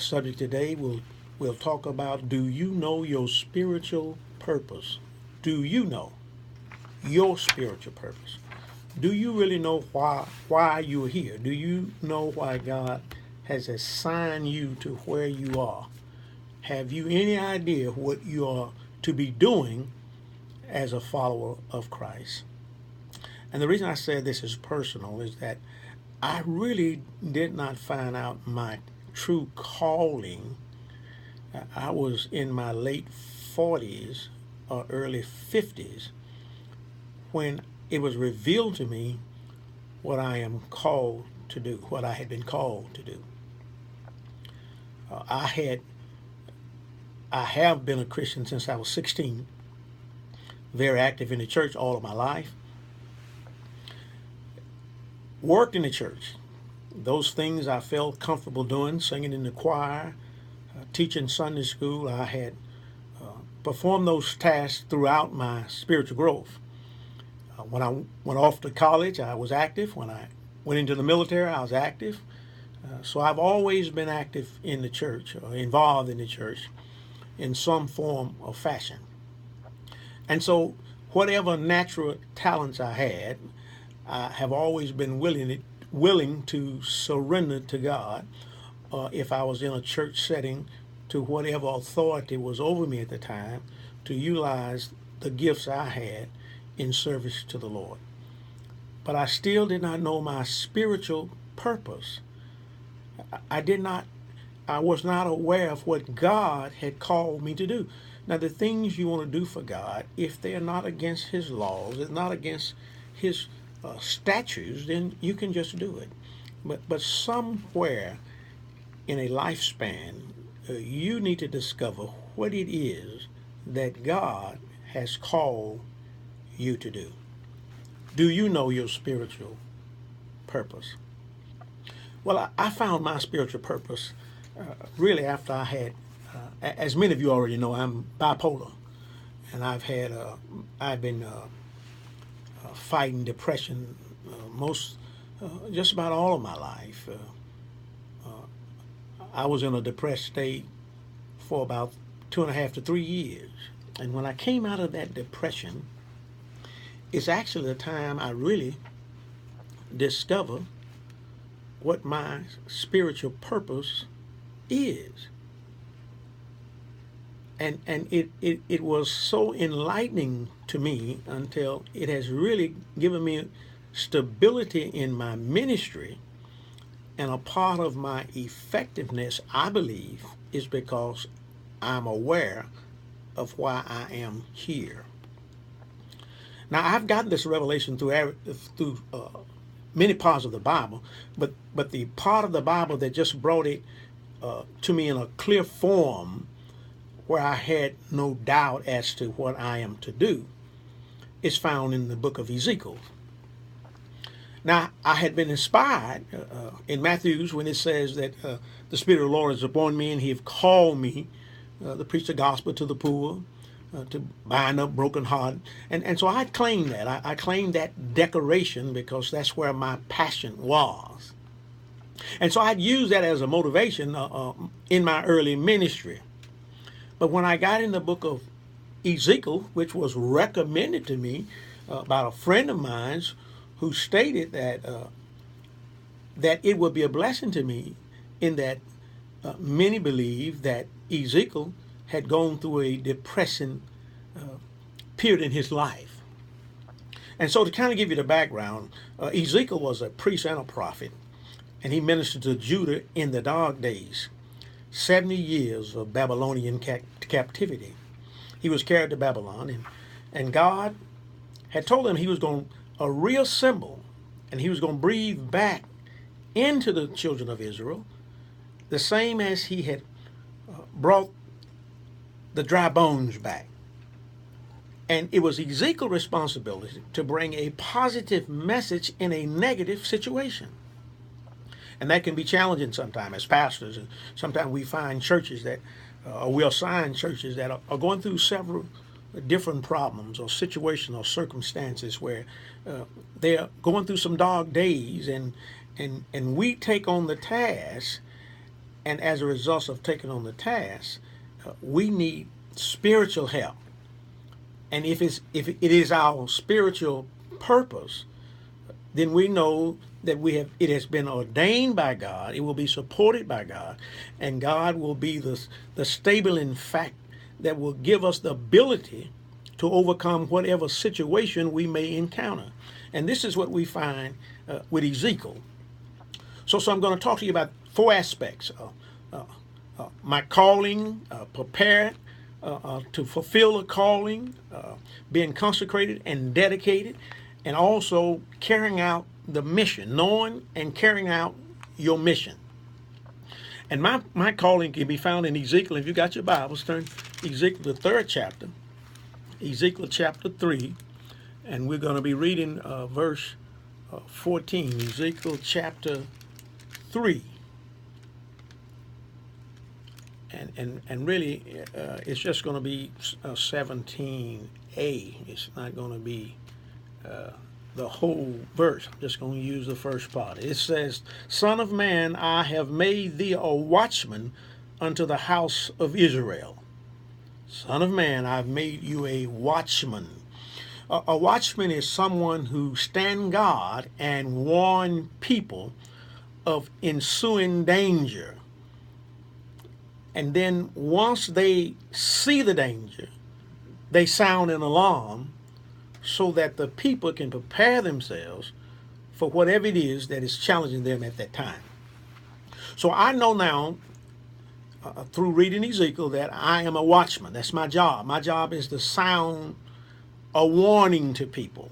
subject today we'll talk about, do you know your spiritual purpose? Do you know your spiritual purpose? Do you really know why you're here? Do you know why God has assigned you to where you are? Have you any idea what you are to be doing as a follower of Christ? And the reason I said this is personal is that I really did not find out my true calling. I was in my late 40s or early 50s when it was revealed to me what I am called to do, what I had been called to do. I have been a Christian since I was 16, very active in the church all of my life. Worked in the church. Those things I felt comfortable doing, singing in the choir, teaching Sunday school. I had performed those tasks throughout my spiritual growth. When I went off to college, I was active. When I went into the military, I was active. So I've always been active in the church, or involved in the church in some form or fashion. And so whatever natural talents I had, I have always been willing to surrender to God, if I was in a church setting, to whatever authority was over me at the time, to utilize the gifts I had in service to the Lord. But I still did not know my spiritual purpose. I was not aware of what God had called me to do. Now, the things you want to do for God, if they're not against His laws, it's not against His statutes, then you can just do it. But somewhere in a lifespan, you need to discover what it is that God has called you to do. Do you know your spiritual purpose? Well, I found my spiritual purpose really after I had, as many of you already know, I'm bipolar, and I've been fighting depression just about all of my life. I was in a depressed state for about 2.5 to 3 years, and when I came out of that depression, it's actually the time I really discovered what my spiritual purpose is. And it was so enlightening to me until it has really given me stability in my ministry. And a part of my effectiveness, I believe, is because I'm aware of why I am here. Now, I've gotten this revelation through many parts of the Bible, but the part of the Bible that just brought it to me in a clear form, where I had no doubt as to what I am to do, is found in the book of Ezekiel. Now, I had been inspired in Matthew's when it says that the Spirit of the Lord is upon me and He has called me to preach the gospel to the poor, to bind up broken heart. And so I claimed that. I claimed that decoration because that's where my passion was. And so I'd use that as a motivation in my early ministry. But when I got in the book of Ezekiel, which was recommended to me by a friend of mine who stated that it would be a blessing to me, in that many believe that Ezekiel had gone through a depressing period in his life. And so to kind of give you the background, Ezekiel was a priest and a prophet, and he ministered to Judah in the dark days, 70 years of Babylonian captivity. He was carried to Babylon, and God had told him He was going to reassemble, and He was going to breathe back into the children of Israel the same as He had brought the dry bones back. And it was Ezekiel's responsibility to bring a positive message in a negative situation. And that can be challenging sometimes as pastors. And sometimes we find churches that, or we'll sign churches that are going through several different problems or situations or circumstances where they're going through some dark days, and we take on the task and as a result of taking on the task, we need spiritual help. And if it is our spiritual purpose, then we know that it has been ordained by God. It will be supported by God, and God will be the stabilizing fact that will give us the ability to overcome whatever situation we may encounter. And this is what we find with Ezekiel. So I'm going to talk to you about four aspects: my calling, prepared to fulfill a calling, being consecrated and dedicated, and also carrying out the mission, knowing and carrying out your mission. And my calling can be found in Ezekiel. If you got your Bibles, turn Ezekiel, the third chapter, Ezekiel chapter 3, and we're going to be reading verse 14, Ezekiel chapter 3. And really, it's just going to be 17a. It's not going to be the whole verse. I'm just going to use the first part. It says, "Son of man, I have made thee a watchman unto the house of Israel." Son of man, I've made you a watchman. A watchman is someone who stand guard and warn people of ensuing danger. And then once they see the danger, they sound an alarm so that the people can prepare themselves for whatever it is that is challenging them at that time. So I know now, through reading Ezekiel, that I am a watchman. That's my job. My job is to sound a warning to people,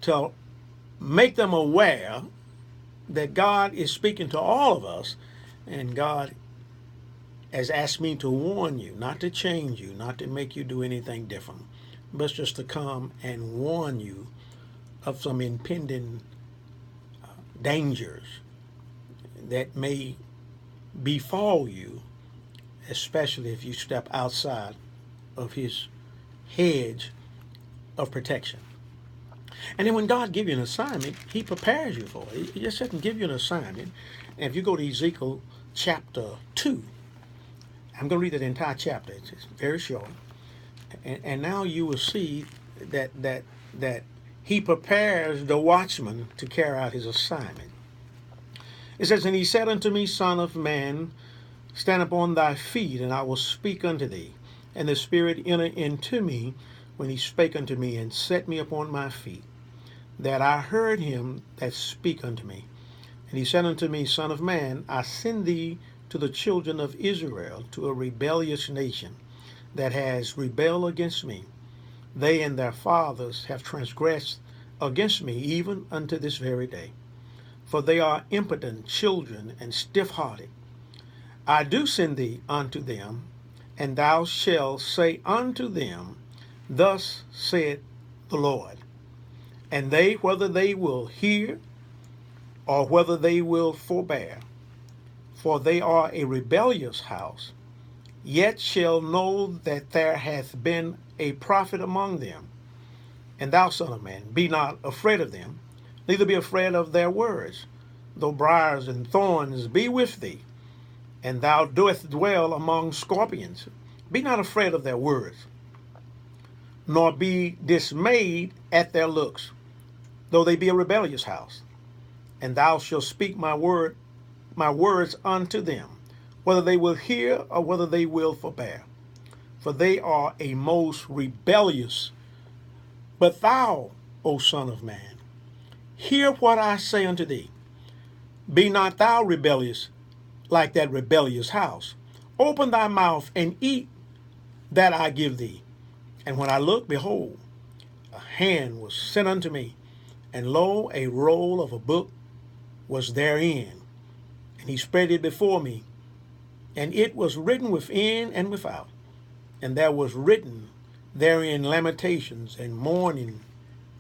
to make them aware that God is speaking to all of us, and God has asked me to warn you, not to change you, not to make you do anything different, but just to come and warn you of some impending dangers that may befall you, especially if you step outside of his hedge of protection. And then when God gives you an assignment, he prepares you for it. He just doesn't give you an assignment. And if you go to Ezekiel chapter 2, I'm going to read the entire chapter. It's very short. And now you will see that he prepares the watchman to carry out his assignment. It says, "And he said unto me, Son of man, stand upon thy feet, and I will speak unto thee. And the Spirit entered into me when he spake unto me, and set me upon my feet, that I heard him that speak unto me. And he said unto me, Son of man, I send thee to the children of Israel, to a rebellious nation that has rebelled against me. They and their fathers have transgressed against me even unto this very day. For they are impotent children and stiff-hearted. I do send thee unto them, and thou shalt say unto them, Thus saith the Lord. And they, whether they will hear or whether they will forbear, for they are a rebellious house, yet shall know that there hath been a prophet among them. And thou, son of man, be not afraid of them, neither be afraid of their words, though briars and thorns be with thee, and thou doest dwell among scorpions. Be not afraid of their words, nor be dismayed at their looks, though they be a rebellious house. And thou shalt speak my words unto them, whether they will hear or whether they will forbear. For they are a most rebellious. But thou, O son of man, hear what I say unto thee. Be not thou rebellious like that rebellious house. Open thy mouth and eat that I give thee. And when I looked, behold, a hand was sent unto me, and lo, a roll of a book was therein. And he spread it before me, and it was written within and without. And there was written therein lamentations and mourning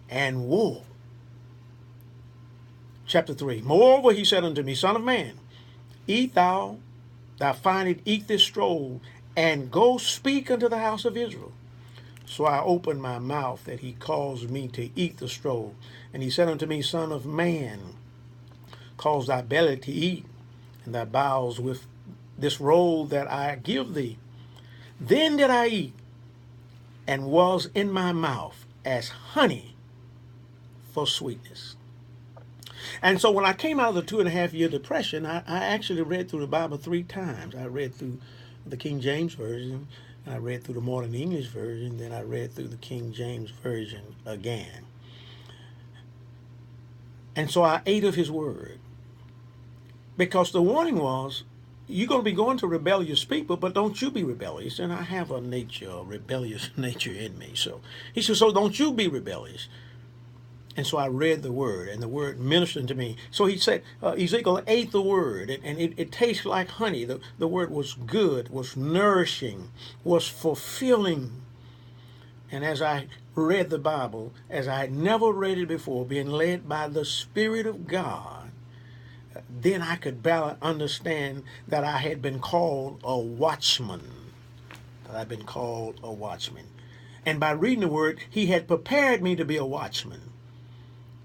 and woe. Chapter 3. Moreover, he said unto me, Son of man, eat thou find it, eat this scroll, and go speak unto the house of Israel. So I opened my mouth, that he caused me to eat the scroll. And he said unto me, Son of man, cause thy belly to eat, and thy bowels with this roll that I give thee. Then did I eat, and was in my mouth as honey for sweetness. And so when I came out of the 2.5 year depression, I actually read through the Bible 3 times. I read through the King James Version, I read through the Modern English Version, then I read through the King James Version again. And so I ate of his word. Because the warning was, you're going to be going to rebellious people, but don't you be rebellious. And I have a rebellious nature in me. So he said, so don't you be rebellious. And so I read the word, and the word ministered to me. So he said, Ezekiel ate the word, and it tastes like honey. The word was good, was nourishing, was fulfilling. And as I read the Bible, as I had never read it before, being led by the Spirit of God, then I could better understand that I had been called a watchman. That I'd been called a watchman. And by reading the word, he had prepared me to be a watchman.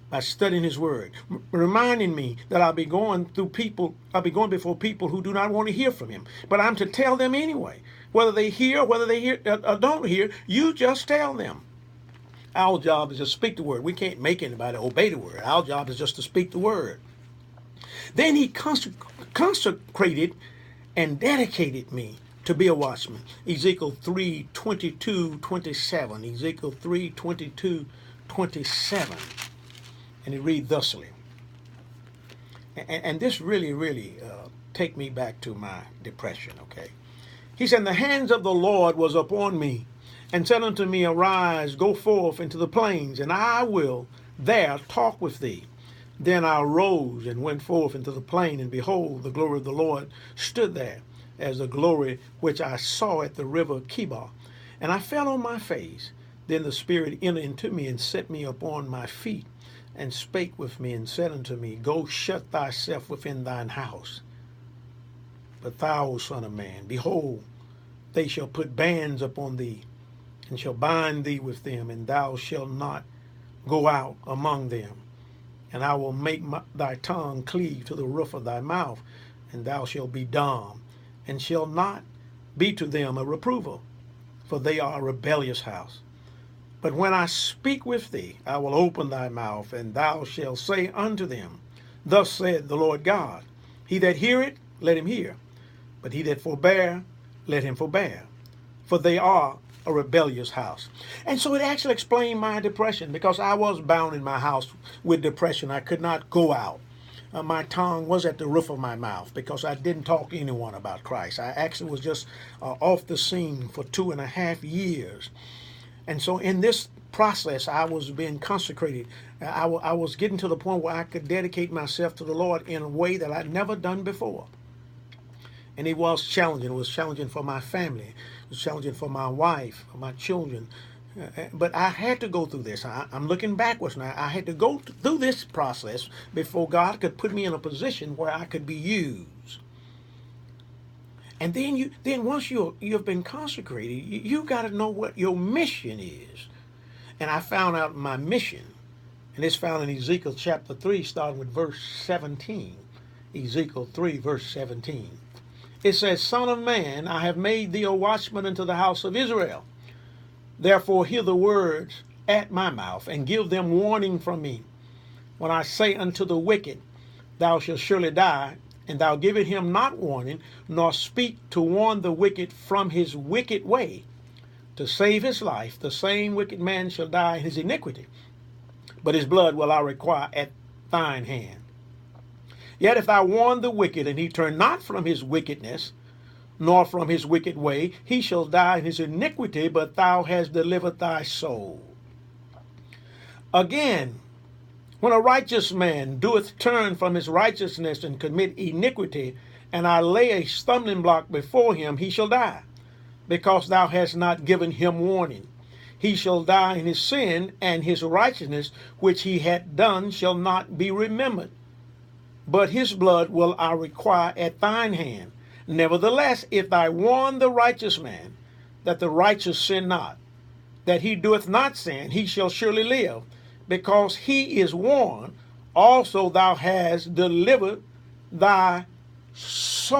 By studying his word, reminding me that I'll be going before people who do not want to hear from him. But I'm to tell them anyway. Whether they hear or don't hear, you just tell them. Our job is to speak the word. We can't make anybody obey the word. Our job is just to speak the word. Then he consecrated and dedicated me to be a watchman. Ezekiel 3:22-27. Ezekiel 3:22-27. And it reads thusly. And this really take me back to my depression, okay? He said, the hands of the Lord was upon me, and said unto me, arise, go forth into the plains, and I will there talk with thee. Then I arose and went forth into the plain, and behold, the glory of the Lord stood there, as the glory which I saw at the river Kibar. And I fell on my face. Then the Spirit entered into me, and set me upon my feet, and spake with me, and said unto me, go shut thyself within thine house. But thou, O son of man, behold, they shall put bands upon thee, and shall bind thee with them, and thou shalt not go out among them. And I will make thy tongue cleave to the roof of thy mouth, and thou shalt be dumb, and shall not be to them a reprover, for they are a rebellious house. But when I speak with thee, I will open thy mouth, and thou shalt say unto them, thus said the Lord God, he that heareth, let him hear, but he that forbear, let him forbear, for they are a rebellious house. And so it actually explained my depression, because I was bound in my house with depression. I could not go out. My tongue was at the roof of my mouth because I didn't talk to anyone about Christ. I actually was just off the scene for 2.5 years. And so in this process, I was being consecrated. I was getting to the point where I could dedicate myself to the Lord in a way that I'd never done before. And it was challenging. It was challenging for my family. It was challenging for my wife, for my children. But I had to go through this. I'm looking backwards now. I had to go through this process before God could put me in a position where I could be used. And then once you've been consecrated, you got to know what your mission is. And I found out my mission, and it's found in Ezekiel chapter 3, starting with verse 17. Ezekiel 3, verse 17. It says, Son of man, I have made thee a watchman unto the house of Israel. Therefore hear the words at my mouth, and give them warning from me. When I say unto the wicked, thou shalt surely die, and thou givest him not warning, nor speak to warn the wicked from his wicked way, to save his life, the same wicked man shall die in his iniquity, but his blood will I require at thine hand. Yet if thou warn the wicked, and he turn not from his wickedness, nor from his wicked way, he shall die in his iniquity, but thou hast delivered thy soul. Again, when a righteous man doeth turn from his righteousness and commit iniquity, and I lay a stumbling block before him, he shall die, because thou hast not given him warning. He shall die in his sin, and his righteousness which he had done shall not be remembered. But his blood will I require at thine hand. Nevertheless, if thou warn the righteous man, that the righteous sin not, that he doeth not sin, he shall surely live. Because he is warned, also thou hast delivered thy so